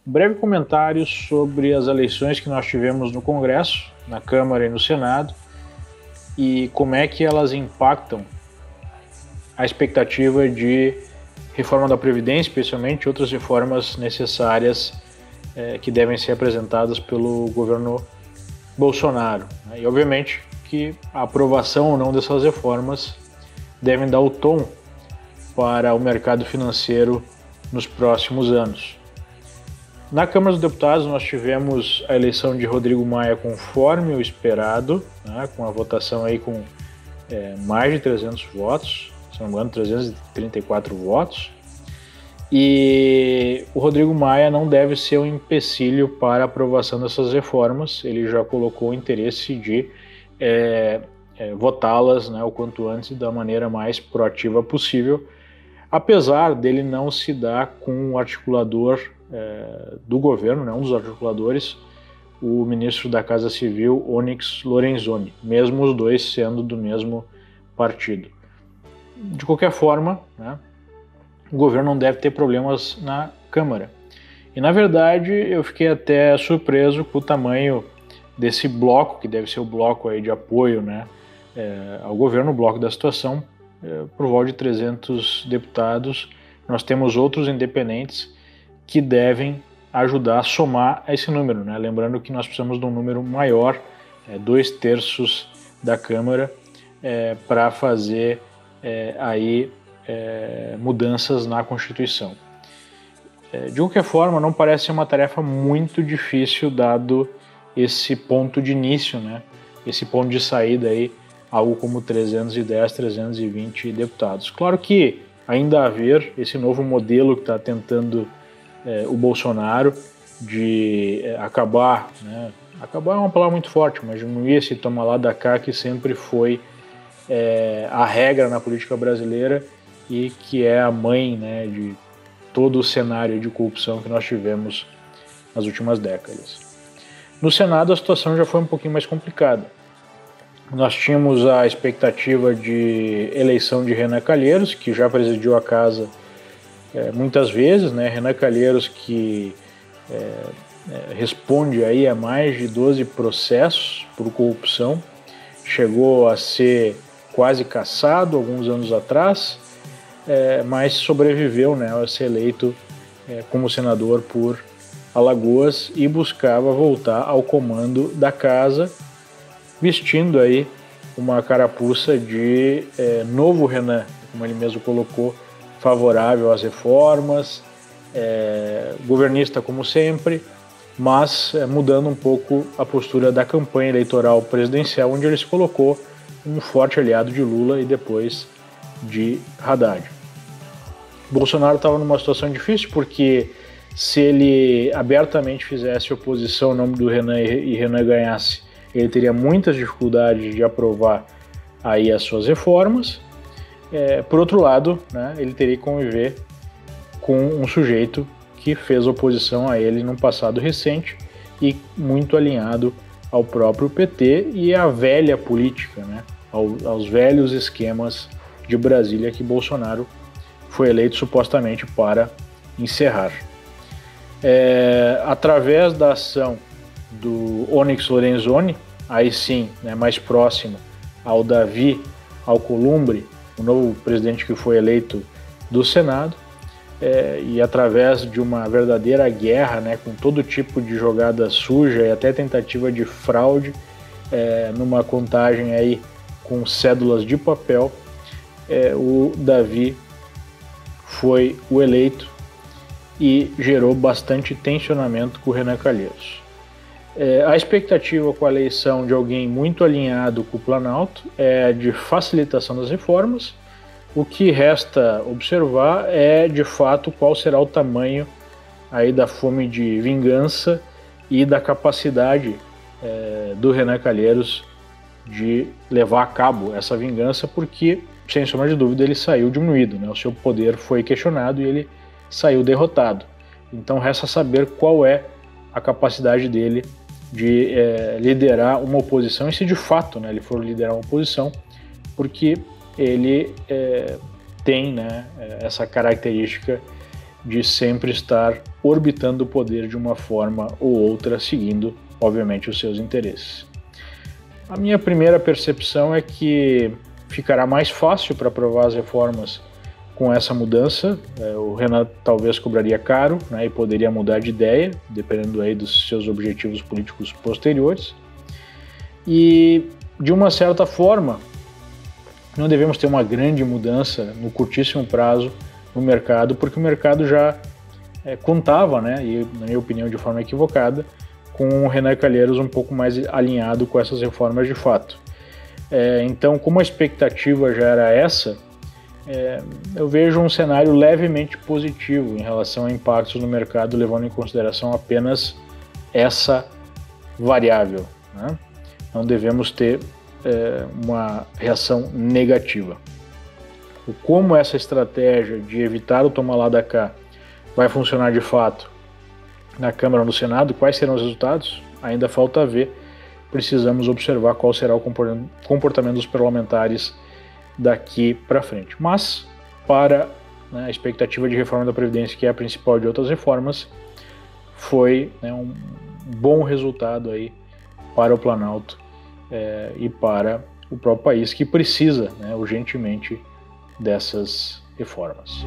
Um breve comentário sobre as eleições que nós tivemos no Congresso, na Câmara e no Senado, e como é que elas impactam a expectativa de reforma da Previdência, especialmente outras reformas necessárias que devem ser apresentadas pelo governo Bolsonaro. E, obviamente, que a aprovação ou não dessas reformas devem dar o tom para o mercado financeiro nos próximos anos. Na Câmara dos Deputados, nós tivemos a eleição de Rodrigo Maia conforme o esperado, né, com a votação aí com mais de 300 votos, se não me engano, 334 votos. E o Rodrigo Maia não deve ser um empecilho para a aprovação dessas reformas. Ele já colocou o interesse de votá-las, né, o quanto antes, da maneira mais proativa possível, apesar dele não se dar com o articulador do governo, né, um dos articuladores, o ministro da Casa Civil, Onyx Lorenzoni, mesmo os dois sendo do mesmo partido. De qualquer forma, né, o governo não deve ter problemas na Câmara. E, na verdade, eu fiquei até surpreso com o tamanho desse bloco, que deve ser o bloco aí de apoio, né, ao governo, o bloco da situação, por volta de 300 deputados. Nós temos outros independentes que devem ajudar a somar esse número, né? Lembrando que nós precisamos de um número maior, 2/3 da Câmara, para fazer mudanças na Constituição. De qualquer forma, não parece ser uma tarefa muito difícil, dado esse ponto de início, né? Esse ponto de saída aí, algo como 310, 320 deputados. Claro que ainda a haver esse novo modelo que está tentando o Bolsonaro de acabar, né? Acabar é uma palavra muito forte, mas diminuir esse toma lá da cá que sempre foi a regra na política brasileira e que é a mãe, né, de todo o cenário de corrupção que nós tivemos nas últimas décadas. No Senado a situação já foi um pouquinho mais complicada. Nós tínhamos a expectativa de eleição de Renan Calheiros, que já presidiu a casa muitas vezes, né? Renan Calheiros, que responde aí a mais de 12 processos por corrupção, chegou a ser quase cassado alguns anos atrás, mas sobreviveu, né, a ser eleito como senador por Alagoas e buscava voltar ao comando da casa, vestindo aí uma carapuça de novo Renan, como ele mesmo colocou, favorável às reformas, governista como sempre, mas mudando um pouco a postura da campanha eleitoral presidencial, onde ele se colocou um forte aliado de Lula e depois de Haddad. Bolsonaro estava numa situação difícil, porque se ele abertamente fizesse oposição ao nome do Renan e Renan ganhasse, ele teria muitas dificuldades de aprovar aí as suas reformas. Por outro lado, né, ele teria que conviver com um sujeito que fez oposição a ele no passado recente e muito alinhado ao próprio PT e à velha política, né, aos velhos esquemas de Brasília que Bolsonaro foi eleito supostamente para encerrar. Através da ação do Onyx Lorenzoni, aí sim, né, mais próximo ao Davi Alcolumbre, o novo presidente que foi eleito do Senado, e através de uma verdadeira guerra, né, com todo tipo de jogada suja e até tentativa de fraude, numa contagem aí com cédulas de papel, o Davi foi o eleito e gerou bastante tensionamento com o Renan Calheiros. A expectativa com a eleição de alguém muito alinhado com o Planalto é de facilitação das reformas. O que resta observar é, de fato, qual será o tamanho aí da fome de vingança e da capacidade do Renan Calheiros de levar a cabo essa vingança, porque, sem sombra de dúvida, ele saiu diminuído, né? O seu poder foi questionado e ele saiu derrotado. Então resta saber qual é a capacidade dele de liderar uma oposição, e se de fato, né, ele for liderar uma oposição, porque ele tem, né, essa característica de sempre estar orbitando o poder de uma forma ou outra, seguindo, obviamente, os seus interesses. A minha primeira percepção é que ficará mais fácil para aprovar as reformas com essa mudança. O Renan talvez cobraria caro, né, e poderia mudar de ideia, dependendo aí dos seus objetivos políticos posteriores. E, de uma certa forma, não devemos ter uma grande mudança no curtíssimo prazo no mercado, porque o mercado já contava, né, e na minha opinião de forma equivocada, com o Renan Calheiros um pouco mais alinhado com essas reformas de fato. Então, como a expectativa já era essa, eu vejo um cenário levemente positivo em relação a impactos no mercado, levando em consideração apenas essa variável, né? Não devemos ter uma reação negativa. Como essa estratégia de evitar o toma lá da cá vai funcionar de fato na Câmara ou no Senado, quais serão os resultados? Ainda falta ver. Precisamos observar qual será o comportamento dos parlamentares daqui para frente. Mas, para a expectativa de reforma da Previdência, que é a principal de outras reformas, foi um bom resultado aí para o Planalto e para o próprio país, que precisa urgentemente dessas reformas.